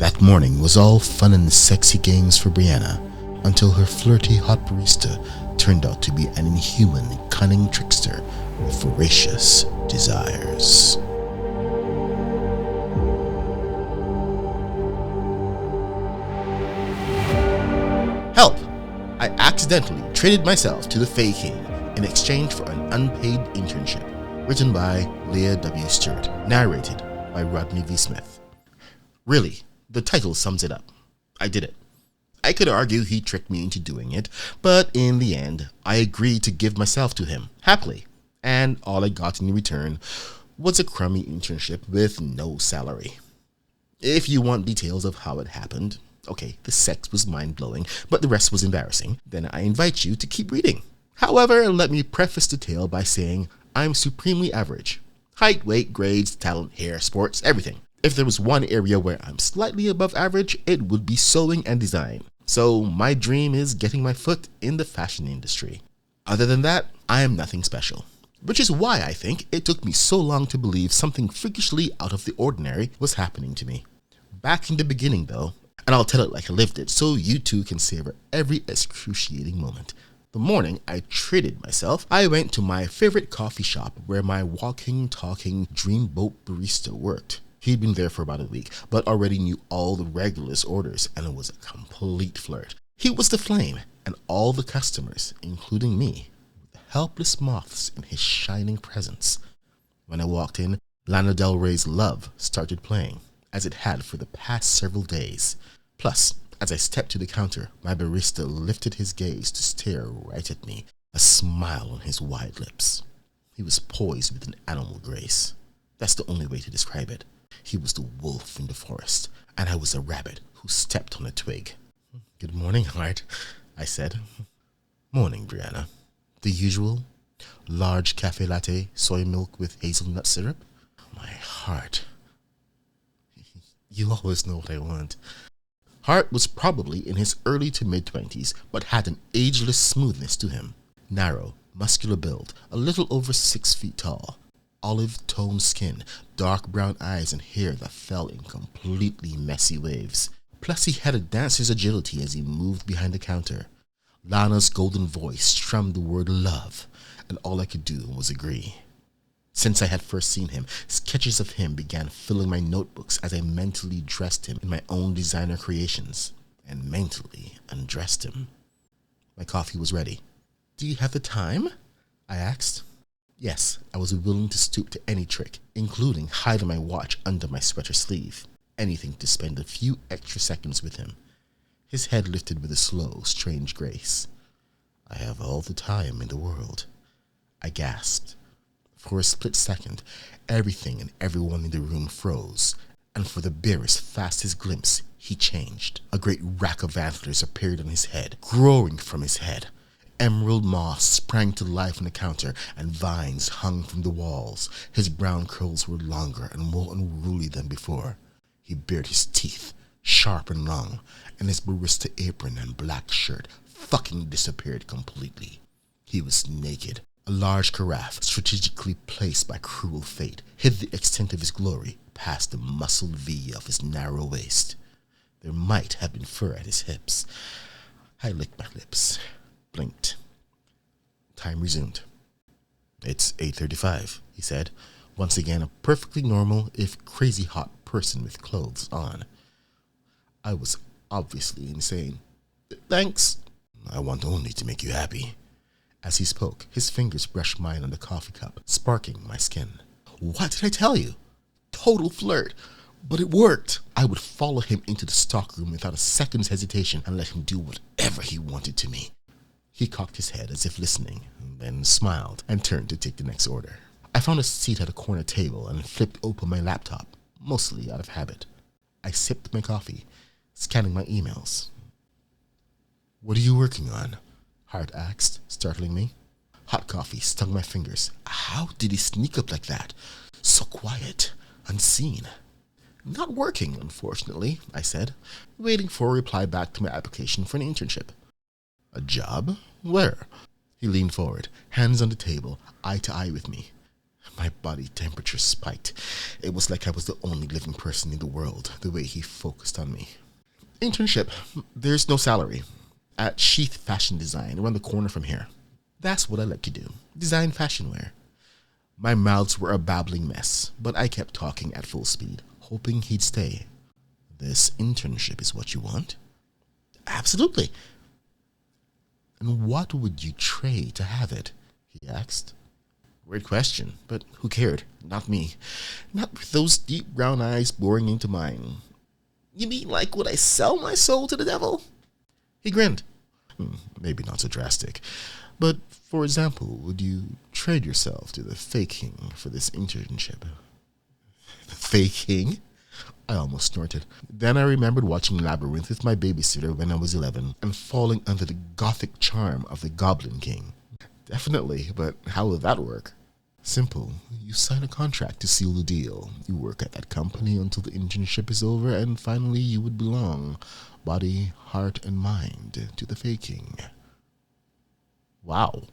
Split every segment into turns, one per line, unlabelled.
That morning was all fun and sexy games for Brenna until her flirty hot barista turned out to be an inhuman, cunning trickster with voracious desires. Help! I accidentally traded myself to the Fae King in exchange for an unpaid internship. Written by LeighWStuart. Narrated by Rodney V. Smith. Really, the title sums it up. I did it. I could argue he tricked me into doing it, but in the end, I agreed to give myself to him, happily. And all I got in return was a crummy internship with no salary. If you want details of how it happened, okay, the sex was mind-blowing, but the rest was embarrassing, then I invite you to keep reading. However, let me preface the tale by saying I'm supremely average. Height, weight, grades, talent, hair, sports, everything. If there was one area where I'm slightly above average, it would be sewing and design. So my dream is getting my foot in the fashion industry. Other than that, I am nothing special. Which is why I think it took me so long to believe something freakishly out of the ordinary was happening to me. Back in the beginning though, and I'll tell it like I lived it so you too can savor every excruciating moment. The morning I treated myself, I went to my favorite coffee shop where my walking, talking dreamboat barista worked. He'd been there for about a week, but already knew all the regulars' orders, and it was a complete flirt. He was the flame, and all the customers, including me, were helpless moths in his shining presence. When I walked in, Lana Del Rey's Love started playing, as it had for the past several days. Plus, as I stepped to the counter, my barista lifted his gaze to stare right at me, a smile on his wide lips. He was poised with an animal grace. That's the only way to describe it. He was the wolf in the forest, and I was the rabbit who stepped on a twig. "Good morning, Heart," I said. "Morning, Brenna. The usual? Large cafe latte, soy milk with hazelnut syrup?" "My heart. You always know what I want." Hart was probably in his early to mid-20s, but had an ageless smoothness to him. Narrow, muscular build, a little over 6 feet tall. Olive-toned skin, dark brown eyes, and hair that fell in completely messy waves. Plus he had a dancer's agility as he moved behind the counter. Lana's golden voice strummed the word love, and all I could do was agree. Since I had first seen him, sketches of him began filling my notebooks as I mentally dressed him in my own designer creations, and mentally undressed him. My coffee was ready. "Do you have the time?" I asked. Yes, I was willing to stoop to any trick, including hiding my watch under my sweater sleeve. Anything to spend a few extra seconds with him. His head lifted with a slow, strange grace. "I have all the time in the world," I gasped. For a split second, everything and everyone in the room froze, and for the barest, fastest glimpse, he changed. A great rack of antlers appeared on his head, growing from his head. Emerald moss sprang to life on the counter, and vines hung from the walls. His brown curls were longer and more unruly than before. He bared his teeth, sharp and long, and his barista apron and black shirt fucking disappeared completely. He was naked. A large carafe, strategically placed by cruel fate, hid the extent of his glory past the muscled V of his narrow waist. There might have been fur at his hips. I licked my lips, blinked. Time resumed. "It's 8:35, he said, once again a perfectly normal, if crazy hot person with clothes on. I was obviously insane. "Thanks. I want only to make you happy." As he spoke, his fingers brushed mine on the coffee cup, sparking my skin. What did I tell you? Total flirt. But it worked. I would follow him into the stockroom without a second's hesitation and let him do whatever he wanted to me. He cocked his head as if listening, then smiled and turned to take the next order. I found a seat at a corner table and flipped open my laptop, mostly out of habit. I sipped my coffee, scanning my emails. "What are you working on?" Hart asked, startling me. Hot coffee stung my fingers. How did he sneak up like that? So quiet, unseen. "Not working, unfortunately," I said, waiting for a reply back to my application for an internship. "A job? Where?" He leaned forward, hands on the table, eye to eye with me. My body temperature spiked. It was like I was the only living person in the world, the way he focused on me. Internship. There's no salary. At Sheath Fashion Design, around the corner from here. That's what I like to do. Design fashion wear. My mouths were a babbling mess, but I kept talking at full speed, hoping he'd stay. This internship is what you want? Absolutely. And what would you trade to have it? He asked. Weird question, but who cared? Not me. Not with those deep brown eyes boring into mine. You mean like would I sell my soul to the devil? He grinned. Maybe not so drastic, but for example, would you trade yourself to the fake king for this internship? The fake king? I almost snorted. Then I remembered watching Labyrinth with my babysitter when I was 11 and falling under the gothic charm of the Goblin King. Definitely, but how will that work? Simple. You sign a contract to seal the deal. You work at that company until the internship is over, and finally you would belong, body, heart, and mind, to the fake king. Wow.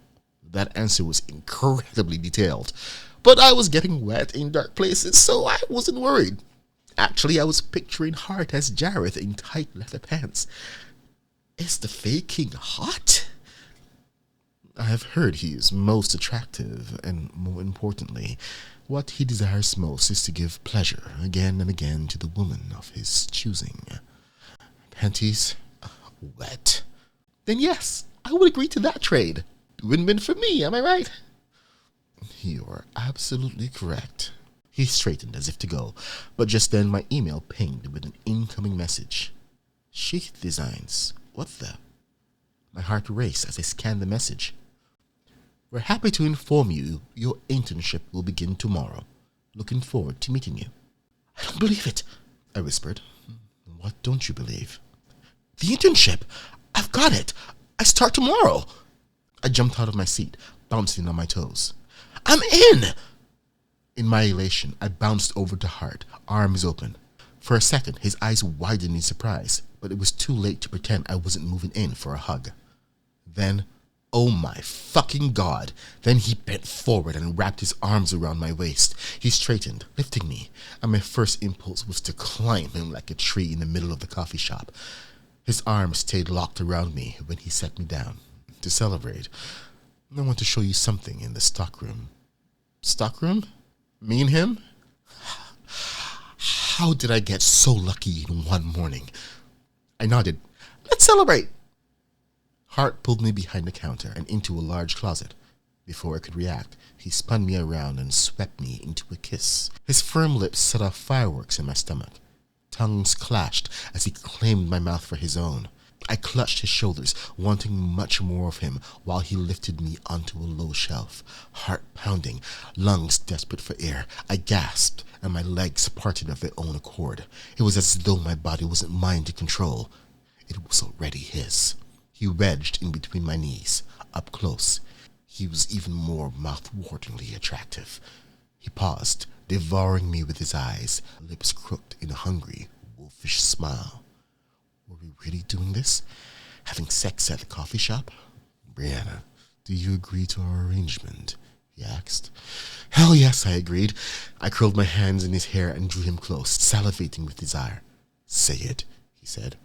That answer was incredibly detailed. But I was getting wet in dark places, so I wasn't worried. Actually, I was picturing Hart as Jareth in tight leather pants. Is the fake king hot? I have heard he is most attractive, and more importantly, what he desires most is to give pleasure again and again to the woman of his choosing. Panties wet. Then yes, I would agree to that trade. Win-win for me, am I right? You are absolutely correct. He straightened as if to go, but just then my email pinged with an incoming message. Sheath Designs. What the? My heart raced as I scanned the message. We're happy to inform you your internship will begin tomorrow. Looking forward to meeting you. I don't believe it, I whispered. What don't you believe? The internship! I've got it! I start tomorrow! I jumped out of my seat, bouncing on my toes. I'm in! In my elation, I bounced over to Hart, arms open. For a second, his eyes widened in surprise, but it was too late to pretend I wasn't moving in for a hug. Then, oh my fucking God! Then he bent forward and wrapped his arms around my waist. He straightened, lifting me, and my first impulse was to climb him like a tree in the middle of the coffee shop. His arms stayed locked around me when he set me down. To celebrate, I want to show you something in the stockroom. Stockroom? Me and him? How did I get so lucky in one morning? I nodded. Let's celebrate! Hart pulled me behind the counter and into a large closet. Before I could react, he spun me around and swept me into a kiss. His firm lips set off fireworks in my stomach. Tongues clashed as he claimed my mouth for his own. I clutched his shoulders, wanting much more of him, while he lifted me onto a low shelf. Heart pounding, lungs desperate for air. I gasped, and my legs parted of their own accord. It was as though my body wasn't mine to control. It was already his. He wedged in between my knees, up close. He was even more mouth-wateringly attractive. He paused, devouring me with his eyes, lips crooked in a hungry, wolfish smile. Were we really doing this? Having sex at the coffee shop? Brenna, do you agree to our arrangement? He asked. Hell yes, I agreed. I curled my hands in his hair and drew him close, salivating with desire. Say it, he said.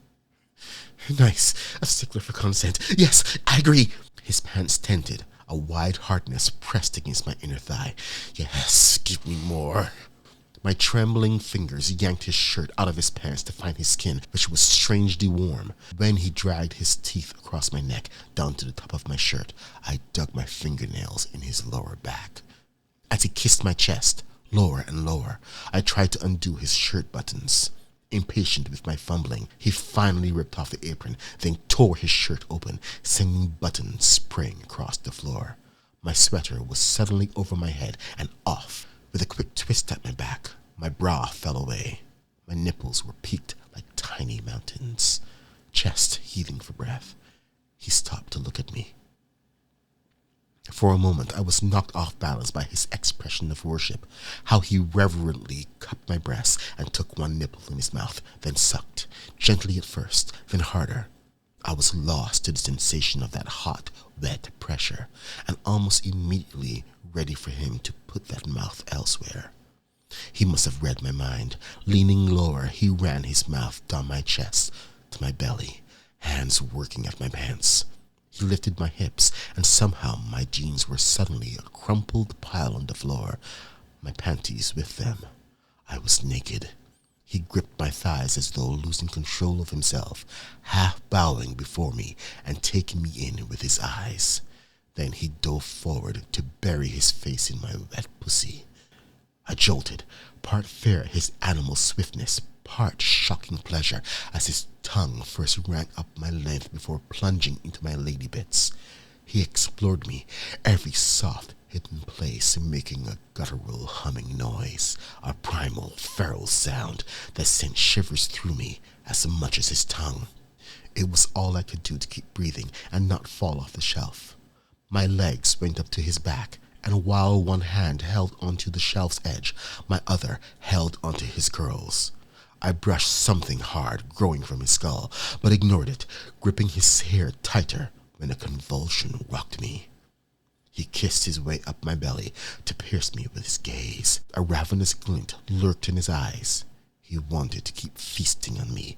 Nice, a stickler for consent. Yes, I agree. His pants tented, a wide hardness pressed against my inner thigh. Yes, give me more. My trembling fingers yanked his shirt out of his pants to find his skin, which was strangely warm. When he dragged his teeth across my neck, down to the top of my shirt, I dug my fingernails in his lower back. As he kissed my chest, lower and lower, I tried to undo his shirt buttons. Impatient with my fumbling, he finally ripped off the apron, then tore his shirt open, sending buttons spraying across the floor. My sweater was suddenly over my head and off. With a quick twist at my back, my bra fell away. My nipples were peaked like tiny mountains, chest heaving for breath. He stopped to look at me. For a moment, I was knocked off balance by his expression of worship, how he reverently cupped my breasts and took one nipple in his mouth, then sucked, gently at first, then harder. I was lost to the sensation of that hot, wet pressure, and almost immediately ready for him to put that mouth elsewhere. He must have read my mind. Leaning lower, he ran his mouth down my chest to my belly, hands working at my pants. He lifted my hips, and somehow my jeans were suddenly a crumpled pile on the floor, my panties with them. I was naked. He gripped my thighs as though losing control of himself, half bowing before me and taking me in with his eyes. Then he dove forward to bury his face in my wet pussy. I jolted, part fear at his animal swiftness, part shocking pleasure as his tongue first ran up my length before plunging into my lady bits. He explored me, every soft, hidden place making a guttural humming noise, a primal, feral sound that sent shivers through me as much as his tongue. It was all I could do to keep breathing and not fall off the shelf. My legs went up to his back, and while one hand held onto the shelf's edge, my other held onto his curls. I brushed something hard growing from his skull, but ignored it, gripping his hair tighter when a convulsion rocked me. He kissed his way up my belly to pierce me with his gaze. A ravenous glint lurked in his eyes. He wanted to keep feasting on me,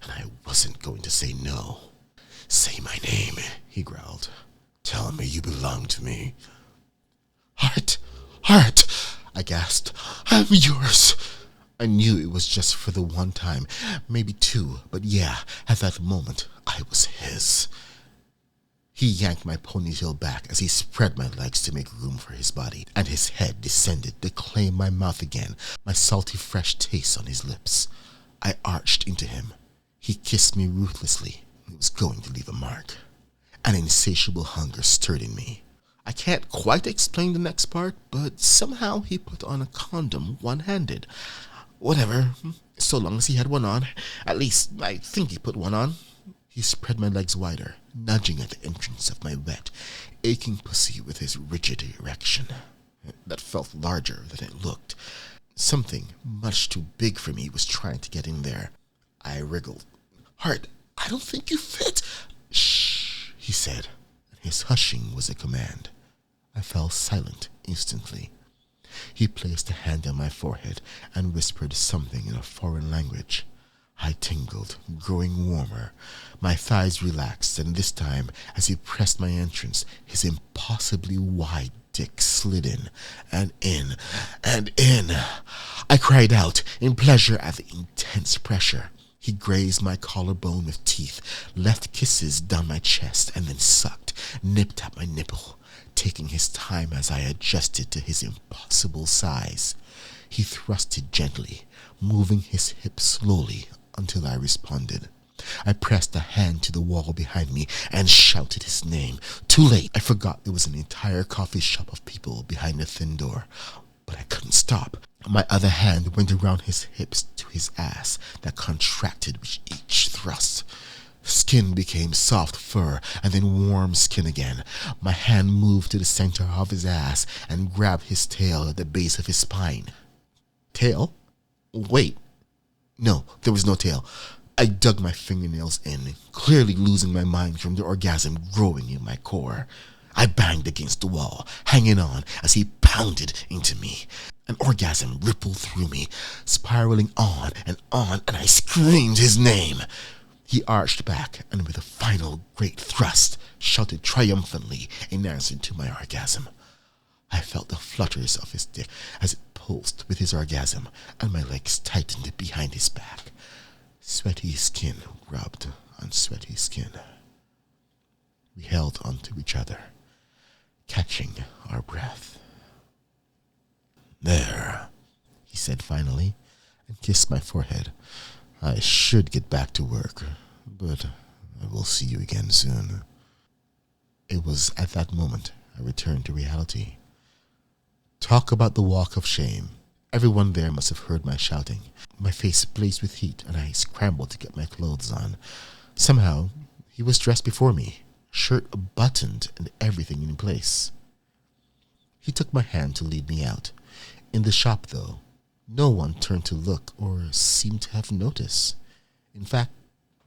and I wasn't going to say no. "Say my name," he growled. "Tell me you belong to me." Heart, I gasped. "I'm yours." I knew it was just for the one time, maybe two, but yeah, at that moment, I was his. He yanked my ponytail back as he spread my legs to make room for his body, and his head descended to claim my mouth again, my salty fresh taste on his lips. I arched into him. He kissed me ruthlessly. It was going to leave a mark. An insatiable hunger stirred in me. I can't quite explain the next part, but somehow he put on a condom one-handed. Whatever, so long as he had one on. At least, I think he put one on. He spread my legs wider, nudging at the entrance of my wet, aching pussy with his rigid erection. That felt larger than it looked. Something much too big for me was trying to get in there. I wriggled. "Heart, I don't think you fit." "Shh," he said, and his hushing was a command. I fell silent instantly. He placed a hand on my forehead and whispered something in a foreign language. I tingled, growing warmer. My thighs relaxed, and this time, as he pressed my entrance, his impossibly wide dick slid in, and in, and in. I cried out in pleasure at the intense pressure. He grazed my collarbone with teeth, left kisses down my chest, and then sucked, nipped at my nipple, taking his time as I adjusted to his impossible size. He thrusted gently, moving his hips slowly until I responded. I pressed a hand to the wall behind me and shouted his name. Too late. I forgot there was an entire coffee shop of people behind the thin door, but I couldn't stop. My other hand went around his hips to his ass that contracted with each thrust. Skin became soft fur and then warm skin again. My hand moved to the center of his ass and grabbed his tail at the base of his spine. Tail? Wait. No, there was no tail. I dug my fingernails in, clearly losing my mind from the orgasm growing in my core. I banged against the wall, hanging on as he pounded into me. An orgasm rippled through me, spiraling on, and I screamed his name. He arched back and with a final great thrust, shouted triumphantly in answer to my orgasm. I felt the flutters of his dick as it pulsed with his orgasm, and my legs tightened behind his back. Sweaty skin rubbed on sweaty skin. We held onto each other, catching our breath. "There," he said finally, and kissed my forehead. "I should get back to work, but I will see you again soon." It was at that moment I returned to reality. Talk about the walk of shame. Everyone there must have heard my shouting. My face blazed with heat, and I scrambled to get my clothes on. Somehow, he was dressed before me, shirt buttoned and everything in place. He took my hand to lead me out. In the shop, though, no one turned to look or seemed to have noticed. In fact,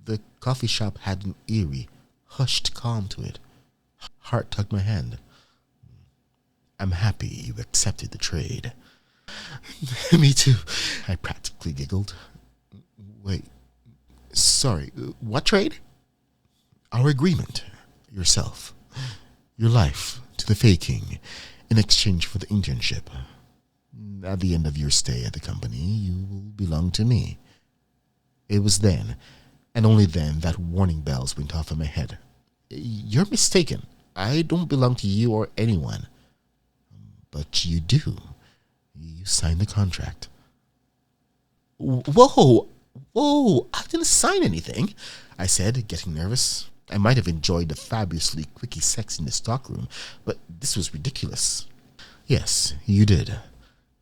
the coffee shop had an eerie, hushed calm to it. Hart tugged my hand. I'm happy you accepted the trade. Me too, I practically giggled. Wait, sorry, what trade? Our agreement. Yourself. Your life to the faking in exchange for the internship. At the end of your stay at the company, you will belong to me. It was then, and only then, that warning bells went off in my head. You're mistaken. I don't belong to you or anyone. But you do. You signed the contract. Whoa! I didn't sign anything, I said, getting nervous. I might have enjoyed the fabulously quickie sex in the stockroom, but this was ridiculous. Yes, you did.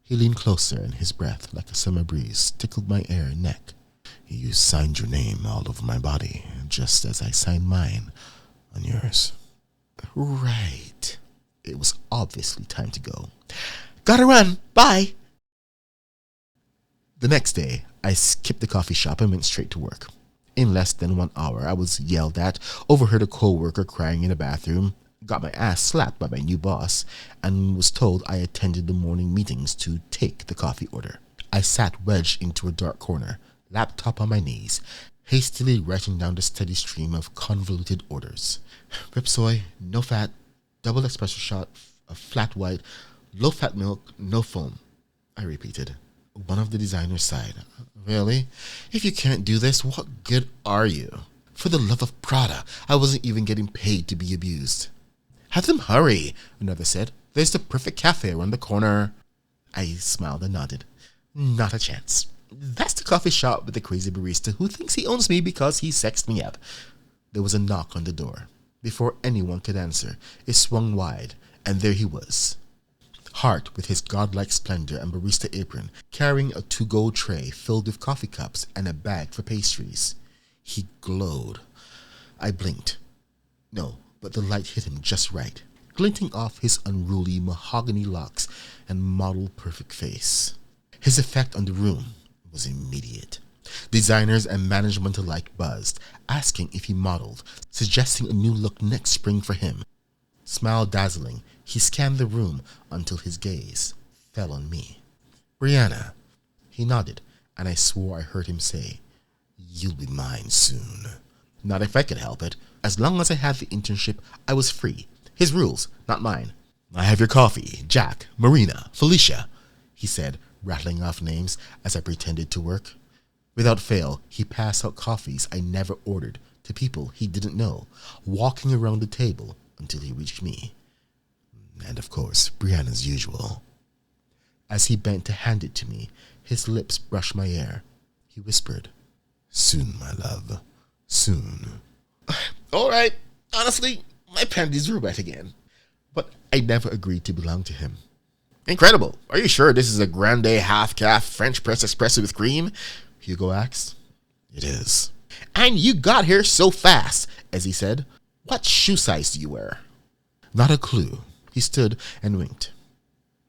He leaned closer, and his breath, like a summer breeze, tickled my ear and neck. You signed your name all over my body, just as I signed mine on yours. Right. It was obviously time to go. Gotta run. Bye. The next day, I skipped the coffee shop and went straight to work. In less than 1 hour, I was yelled at, overheard a co-worker crying in the bathroom, got my ass slapped by my new boss, and was told I attended the morning meetings to take the coffee order. I sat wedged into a dark corner, laptop on my knees, hastily writing down the steady stream of convoluted orders. Whip soy, no fat, double espresso shot, a flat white, low-fat milk, no foam, I repeated. One of the designers sighed. Really? If you can't do this, what good are you? For the love of Prada, I wasn't even getting paid to be abused. Have them hurry, another said. There's the perfect cafe around the corner. I smiled and nodded. Not a chance. That's the coffee shop with the crazy barista who thinks he owns me because he sexed me up. There was a knock on the door. Before anyone could answer, it swung wide, and there he was. Hart, with his godlike splendor and barista apron, carrying a to-go tray filled with coffee cups and a bag for pastries. He glowed. I blinked. No, but the light hit him just right, glinting off his unruly mahogany locks and model-perfect face. His effect on the room was immediate. Designers and management alike buzzed, asking if he modeled, suggesting a new look next spring for him. Smile dazzling, he scanned the room until his gaze fell on me. Brianna. He nodded, and I swore I heard him say, You'll be mine soon. Not if I could help it. As long as I had the internship, I was free. His rules, not mine. I have your coffee, Jack, Marina, Felicia, he said, rattling off names as I pretended to work. Without fail, he passed out coffees I never ordered to people he didn't know, walking around the table until he reached me. And of course, Brianna's usual. As he bent to hand it to me, his lips brushed my ear. He whispered, Soon, my love, soon. All right, honestly, my panties were wet again. But I never agreed to belong to him. Incredible. Are you sure this is a grande half-calf French press espresso with cream? Hugo asked. It is. And you got here so fast, as he said. What shoe size do you wear? Not a clue. He stood and winked.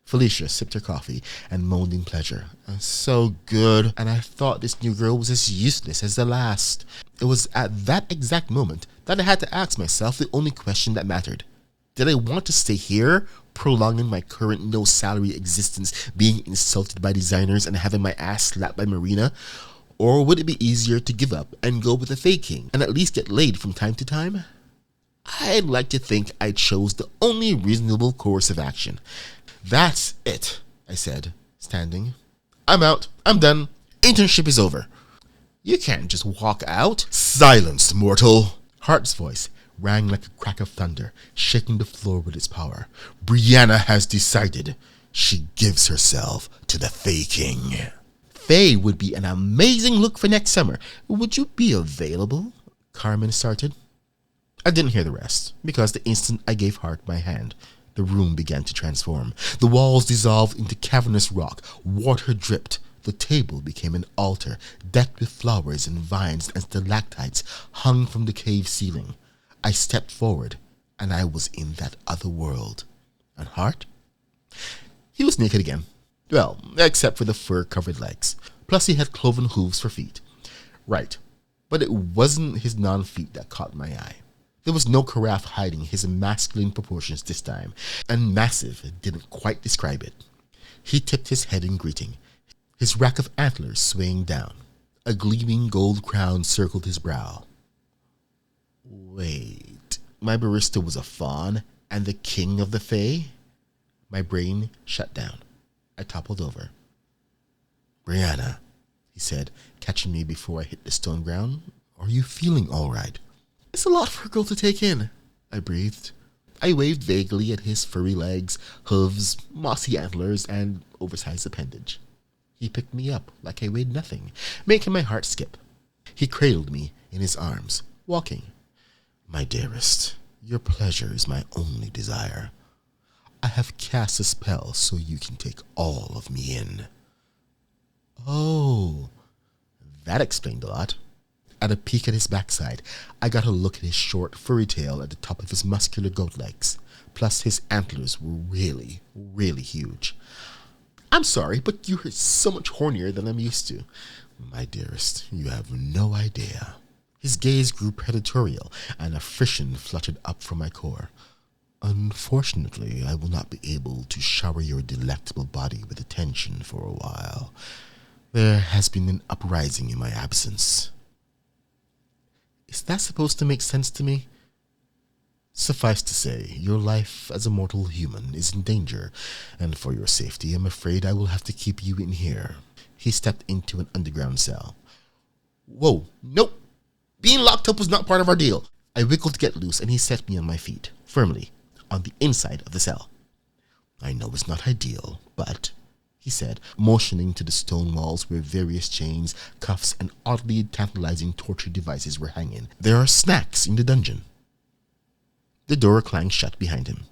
Felicia sipped her coffee and moaned in pleasure. So good, and I thought this new girl was as useless as the last. It was at that exact moment that I had to ask myself the only question that mattered. Did I want to stay here, prolonging my current no-salary existence, being insulted by designers and having my ass slapped by Marina? Or would it be easier to give up and go with the faking and at least get laid from time to time? I'd like to think I chose the only reasonable course of action. That's it, I said, standing. I'm out. I'm done. Internship is over. You can't just walk out. Silence, mortal. Hart's voice rang like a crack of thunder, shaking the floor with its power. Brianna has decided. She gives herself to the faking. Faye would be an amazing look for next summer. Would you be available? Carmen started. I didn't hear the rest, because the instant I gave Hart my hand, the room began to transform. The walls dissolved into cavernous rock. Water dripped. The table became an altar, decked with flowers and vines and stalactites hung from the cave ceiling. I stepped forward, and I was in that other world. And Hart? He was naked again. Well, except for the fur-covered legs. Plus he had cloven hooves for feet. Right, but it wasn't his non-feet that caught my eye. There was no carafe hiding his masculine proportions this time, and massive didn't quite describe it. He tipped his head in greeting, his rack of antlers swaying down. A gleaming gold crown circled his brow. Wait, my barista was a fawn and the king of the Fae? My brain shut down. I toppled over. Brianna, he said, catching me before I hit the stone ground. Are you feeling all right? It's a lot for a girl to take in, I breathed. I waved vaguely at his furry legs, hooves, mossy antlers, and oversized appendage. He picked me up like I weighed nothing, making my heart skip. He cradled me in his arms, walking. My dearest, your pleasure is my only desire. I have cast a spell so you can take all of me in. Oh, that explained a lot. At a peek at his backside, I got a look at his short, furry tail at the top of his muscular goat legs. Plus, his antlers were really, really huge. I'm sorry, but you are so much hornier than I'm used to. My dearest, you have no idea. His gaze grew predatorial, and a frisson fluttered up from my core. Unfortunately, I will not be able to shower your delectable body with attention for a while. There has been an uprising in my absence. Is that supposed to make sense to me? Suffice to say, your life as a mortal human is in danger, and for your safety, I'm afraid I will have to keep you in here. He stepped into an underground cell. Whoa, nope. Being locked up was not part of our deal. I wiggled to get loose, and he set me on my feet, firmly, on the inside of the cell. I know it's not ideal, but, he said, motioning to the stone walls where various chains, cuffs, and oddly tantalizing torture devices were hanging. There are snacks in the dungeon. The door clanged shut behind him.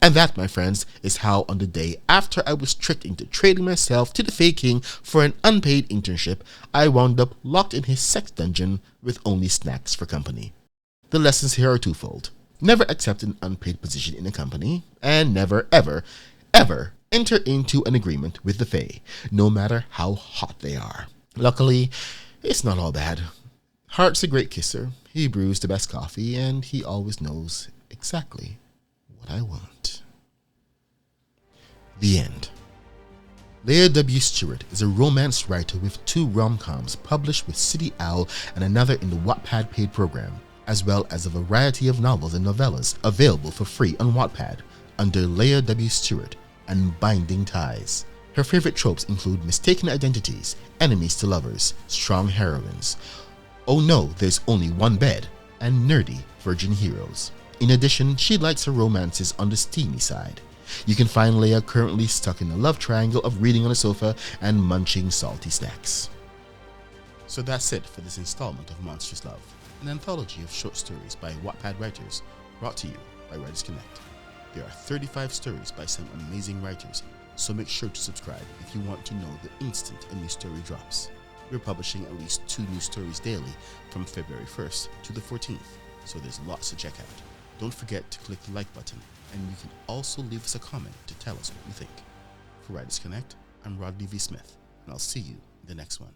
And that, my friends, is how on the day after I was tricked into trading myself to the Fae King for an unpaid internship, I wound up locked in his sex dungeon with only snacks for company. The lessons here are twofold. Never accept an unpaid position in a company, and never, ever, ever enter into an agreement with the Fae, no matter how hot they are. Luckily, it's not all bad. Hart's a great kisser, he brews the best coffee, and he always knows exactly what I want. The end. LeighWStuart is a romance writer with 2 rom-coms published with City Owl and another in the Wattpad paid program, as well as a variety of novels and novellas available for free on Wattpad under LeighWStuart and Binding Ties. Her favorite tropes include mistaken identities, enemies to lovers, strong heroines, oh no, there's only one bed, and nerdy virgin heroes. In addition, she likes her romances on the steamy side. You can find Leia currently stuck in a love triangle of reading on a sofa and munching salty snacks. So that's it for this installment of Monstrous Love, an anthology of short stories by Wattpad writers, brought to you by WritersConnX. There are 35 stories by some amazing writers, so make sure to subscribe if you want to know the instant a new story drops. We're publishing at least 2 new stories daily from February 1st to the 14th, so there's lots to check out. Don't forget to click the like button, and you can also leave us a comment to tell us what you think. For WritersConnX, I'm Rodney V. Smith, and I'll see you in the next one.